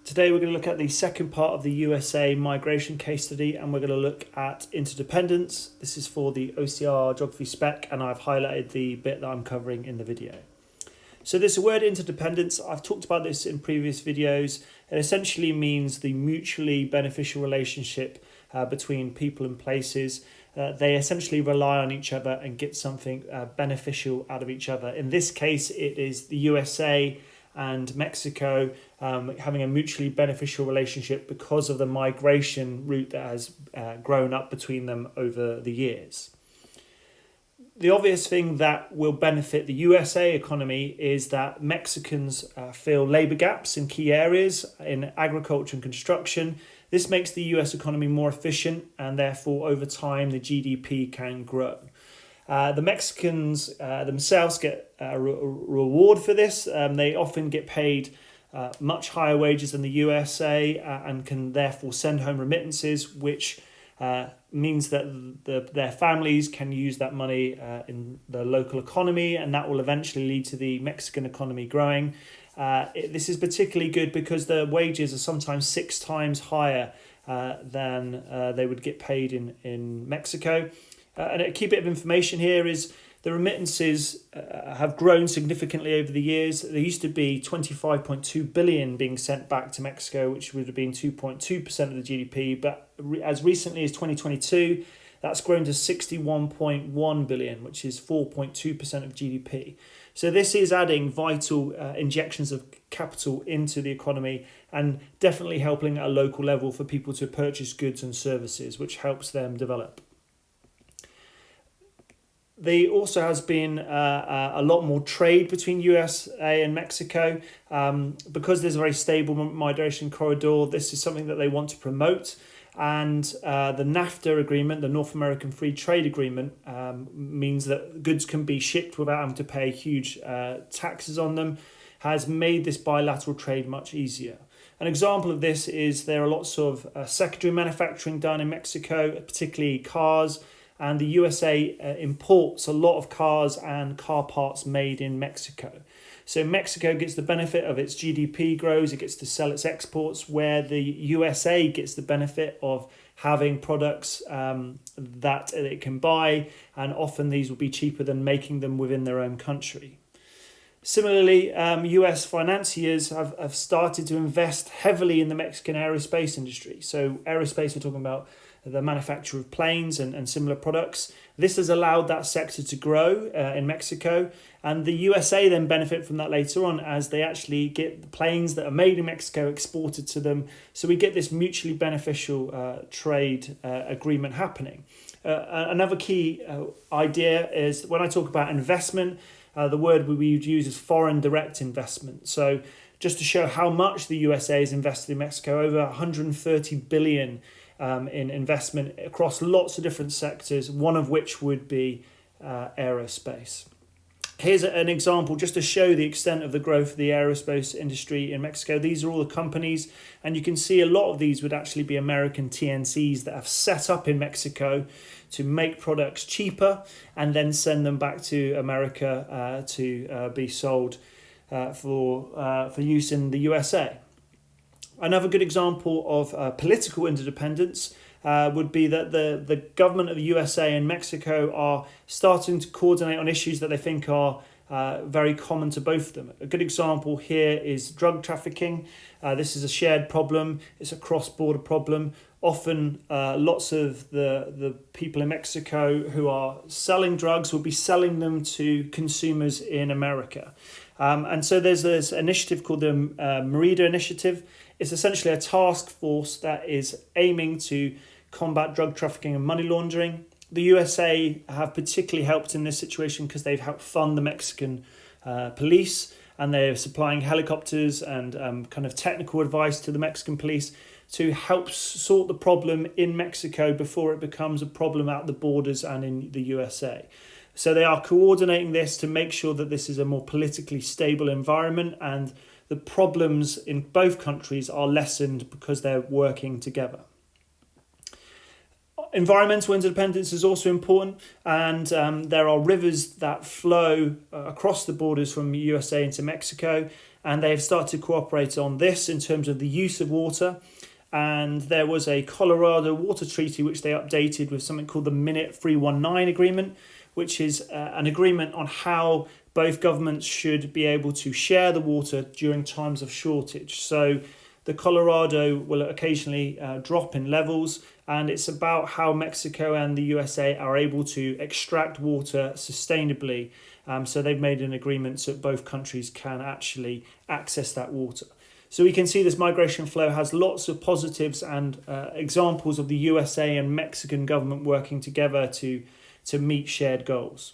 Today we're going to look at the second part of the USA migration case study, and we're going to look at interdependence. This is for the OCR geography spec, and I've highlighted the bit that I'm covering in the video. So this word interdependence, I've talked about this in previous videos. It essentially means the mutually beneficial relationship between people and places. They essentially rely on each other and get something beneficial out of each other. In this case, it is the USA and Mexico having a mutually beneficial relationship because of the migration route that has grown up between them over the years. The obvious thing that will benefit the USA economy is that Mexicans fill labour gaps in key areas in agriculture and construction. This makes the US economy more efficient, and therefore over time the GDP can grow. The Mexicans themselves get a reward for this. They often get paid much higher wages than the USA and can therefore send home remittances, which means that their families can use that money in the local economy, and that will eventually lead to the Mexican economy growing. This is particularly good because the wages are sometimes 6 times higher than they would get paid in Mexico. And a key bit of information here is the remittances have grown significantly over the years. There used to be 25.2 billion being sent back to Mexico, which would have been 2.2% of the GDP. But as recently as 2022, that's grown to 61.1 billion, which is 4.2% of GDP. So this is adding vital injections of capital into the economy and definitely helping at a local level for people to purchase goods and services, which helps them develop. There also has been a lot more trade between USA and Mexico. Because there's a very stable migration corridor, this is something that they want to promote. And the NAFTA agreement, the North American Free Trade Agreement, means that goods can be shipped without having to pay huge taxes on them, has made this bilateral trade much easier. An example of this is there are lots of secondary manufacturing done in Mexico, particularly cars. And the USA imports a lot of cars and car parts made in Mexico. So Mexico gets the benefit of its GDP grows, it gets to sell its exports, where the USA gets the benefit of having products that it can buy, and often these will be cheaper than making them within their own country. Similarly, US financiers have started to invest heavily in the Mexican aerospace industry. So aerospace, we're talking about the manufacture of planes and similar products. This has allowed that sector to grow in Mexico, and the USA then benefit from that later on as they actually get the planes that are made in Mexico exported to them. So we get this mutually beneficial trade agreement happening. Another key idea is when I talk about investment, the word we would use is foreign direct investment. So just to show how much the USA has invested in Mexico, over 130 billion in investment across lots of different sectors, one of which would be aerospace. Here's an example just to show the extent of the growth of the aerospace industry in Mexico. These are all the companies, and you can see a lot of these would actually be American TNCs that have set up in Mexico to make products cheaper and then send them back to America to be sold for use in the USA. Another good example of political interdependence would be that the government of the USA and Mexico are starting to coordinate on issues that they think are very common to both of them. A good example here is drug trafficking. This is a shared problem. It's a cross-border problem. Often lots of the people in Mexico who are selling drugs will be selling them to consumers in America. And so there's this initiative called the Merida Initiative. It's essentially a task force that is aiming to combat drug trafficking and money laundering. The USA have particularly helped in this situation because they've helped fund the Mexican police, and they're supplying helicopters and kind of technical advice to the Mexican police to help sort the problem in Mexico before it becomes a problem at the borders and in the USA. So they are coordinating this to make sure that this is a more politically stable environment, and the problems in both countries are lessened because they're working together. Environmental interdependence is also important, and there are rivers that flow across the borders from USA into Mexico, and they have started to cooperate on this in terms of the use of water. And there was a Colorado water treaty which they updated with something called the Minute 319 Agreement, which is an agreement on how both governments should be able to share the water during times of shortage. So the Colorado will occasionally drop in levels, and it's about how Mexico and the USA are able to extract water sustainably. So they've made an agreement so that both countries can actually access that water. So we can see this migration flow has lots of positives and examples of the USA and Mexican government working together to meet shared goals.